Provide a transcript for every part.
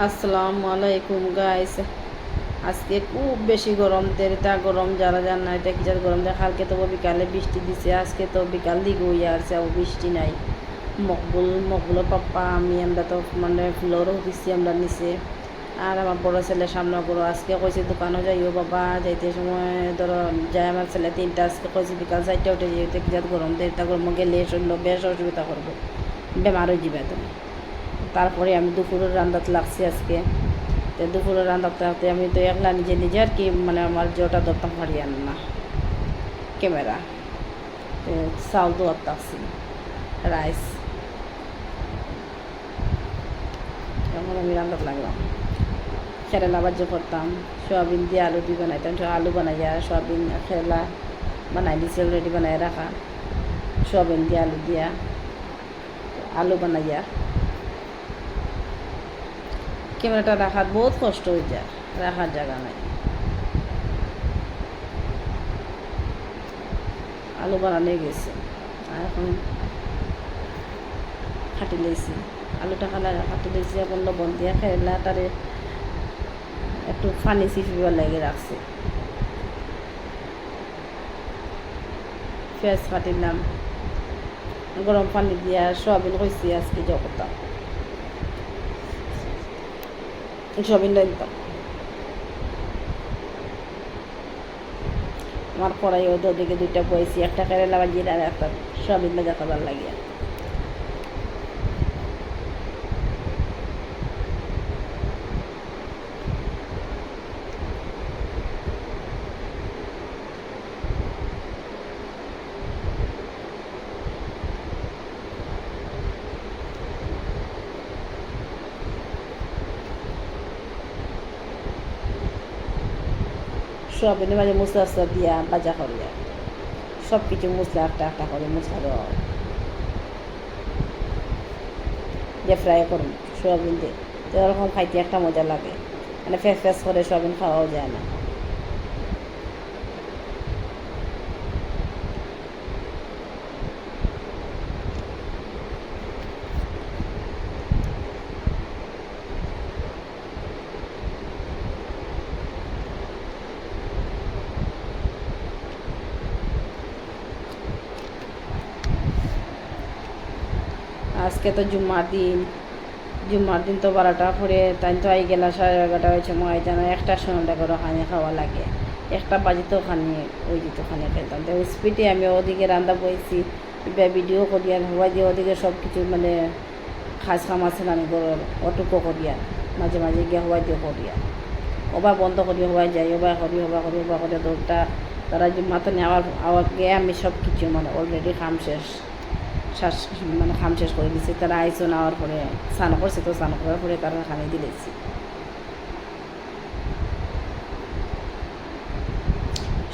আসসালামু আলাইকুম গাইস। আজকে খুব বেশি গরম, দেরিটা গরম যারা যান না এটা কি যার গরম দেয়। কালকে তো বিকালে বৃষ্টি দিছে, আজকে তো বিকাল দিকে হইয়া আসছে, ও বৃষ্টি নাই। মকবুলের পাপ্পা আমি আমরা তো মানে ফ্লোরও দিচ্ছি আমরা নিচে। আর আমার বড় ছেলে সামনে করো আজকে কইছে দোকানও যাইও বাবা, যাইতে সময় ধরো যায় আমার ছেলে তিনটা, আজকে কইছে বিকাল 4টা উঠে যাইতে কি যার গরম দেরিটা গরম গেলে শরীর বেশ অসুবিধা করবো, বেমার হয়ে যাবে তুমি। তারপরে আমি দুপুরের রান্নাতে লাগছি আজকে। তো দুপুরের রান্নাতে আমি তো একলা নিজে নিজে আর কি মানে আমার যেটা ধরতাম পারি আর না ক্যামেরা। তো চাউল দোয়ার থাকছি, রাইস। এখন আমি রান্নাতে লাগলাম। কেরালা ভাজি করতাম, সোয়াবিন দিয়ে আলু দিয়ে বানাইতাম। আলু বানাইয়া সোয়াবিন কেরালা বানাই দিছি, অলরেডি বানাই রাখা। সোয়াবিন দিয়ে আলু দিয়া আলু বানাইয়া ক্যামেরাটা রাখার বহুত কষ্ট হয়ে যায়, রাখার জায়গা নাই। আলু বানানো গেছে, আর এখন কাটি লইছি। আলুটা কাটি লইছি, এখন লবণ দিয়া কেরালাটারে একটু পানি চিপিবার লাগে রাখছি। পেঁয়াজ কাটিলাম, গরম পানি দিয়া সোয়াবিন কইছি আজকে করতাম, সোয়াবিন দিতাম। আমার কড়াই ওদিকে দুইটা বয়েছি, একটা কেরালা ভাজি আর একটা সোয়াবিন ভাজা খাবার লাগিয়া। সোয়াবিনের মাঝে মশলা টসলা দিয়া ভাজা করিয়া সব কিছু মশলা একটা একটা করে মশলা দেওয়া হয়, দিয়ে ফ্রাই করুন সোয়াবিন দিয়ে। তো এরকম খাইতে একটা মজা লাগে, মানে ফ্রেশ ফ্রেশ করে সোয়াবিন খাওয়াও যায় না। আজকে তো জুম্মার দিন তো 12টা পরে তাই তো আই গেলা 11:30 হয়েছে, মই জানা 1টার সময় করে খানি খাওয়া লাগে। 1টা বাজিতেও খানি ওই দিত খানি খেলতাম। তো স্পিডে আমি ওদিকে রান্না বইছি, ভিডিও করিয়া হওয়া দিয়ে ওদিকে সব কিছু মানে খাস কাম আছে না আমি অটুকু করিয়া মাঝে মাঝে গিয়ে হওয়া দিয়ে করিয়া ওবা বন্ধ করি হওয়া যায়, ওবা করি দৌড়টা তারা জুম্মাতে নেওয়ার গিয়ে আমি সব কিছু মানে অলরেডি শ্বাস মানে খাম শেষ করে দিছি। তারা আইসো নেওয়ার পরে স্নান করছে, তো স্নান করার পরে তারা খানি দিলেছি।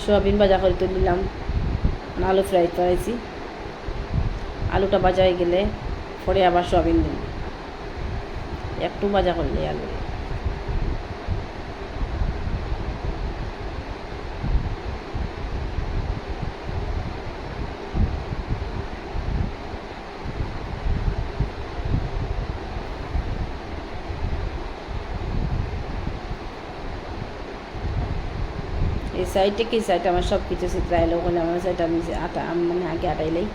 সোয়াবিন ভাজা করে তুলিলাম, আলু ফ্রাই করেছি। আলুটা ভাজা হয়ে গেলে পরে আবার সোয়াবিন দিন একটু ভাজা করলে আলু। এই সাইডে কি সাইড আমার সব কিছু চিত্রাইলো ওখানে আমার সাইড আমি মানে আগে আটাইলেই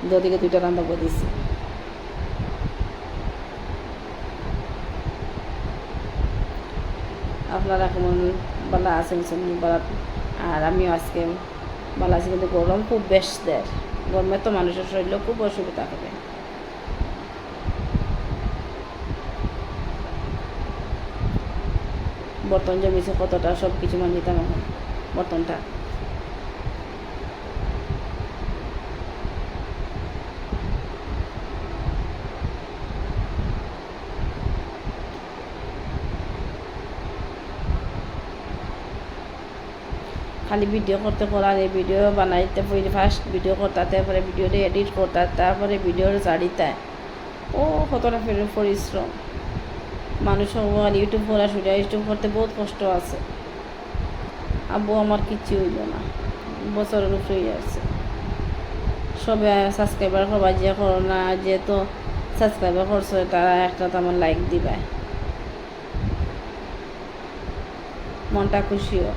দুদিকে 2টা রান্না করে দিছি। আপনারা কেমন বালা আছেন বালা? আর আমিও আজকে বালা আছি, কিন্তু গরম খুব বেশ দেয়। গরমে তো মানুষের শরীরে খুব অসুবিধা হবে। বর্তন জমিছে কতটা, সব কিছু মানে নিতাম এখন বর্তনটা। খালি ভিডিও করতে করার, এই ভিডিও বানাইতে ফার্স্ট ভিডিও করতে, তারপরে ভিডিওটা এডিট করতে, তারপরে ভিডিওর জাড়িতে ও কতটা পরিশ্রম। মানুষ ইউটিউব করা শুরু, ইউটিউব করতে বহুত কষ্ট আছে। আব্বু আমার কিচ্ছু হইল না, বছরের উপরে আছে। সবে সাবস্ক্রাইবার করবা যে করো না, যেহেতু সাবস্ক্রাইবার করছো তারা একটা তেমন লাইক দিবা, মনটা খুশিও।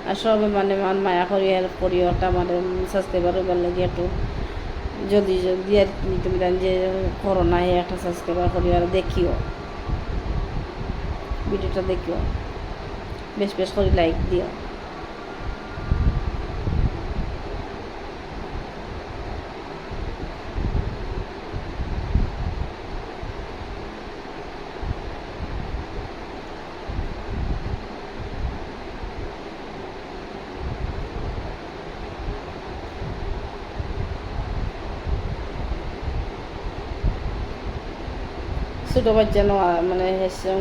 আর সবে মানে মায়া করি হেল্প করিও একটা মানে সাবস্ক্রাইবার হইবার লাগে একটু যদি যদি আর তুমি যে করোনা একটা সাবস্ক্রাইবার করিও আর দেখিও, ভিডিওটা দেখিও, বেশ বেশ করে লাইক দিও। ছোটো বাচ্চা মানে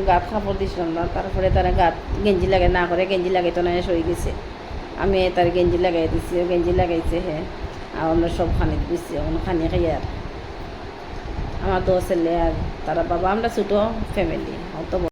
গাত কাপড় দিছিলাম না, তারপরে তারা গাত গেঞ্জি লাগাই না করে গেঞ্জি লাগাইতো না হয়ে গেছে, আমি তার গেঞ্জি লাগাই দিছি, গেঞ্জি লাগাইছে হ্যাঁ, আর আমরা সব খানি দিচ্ছি, খানি খাই। আর আমার 2 ছেলে আর তারা বাবা, আমরা ছোটো ফ্যামিলি অত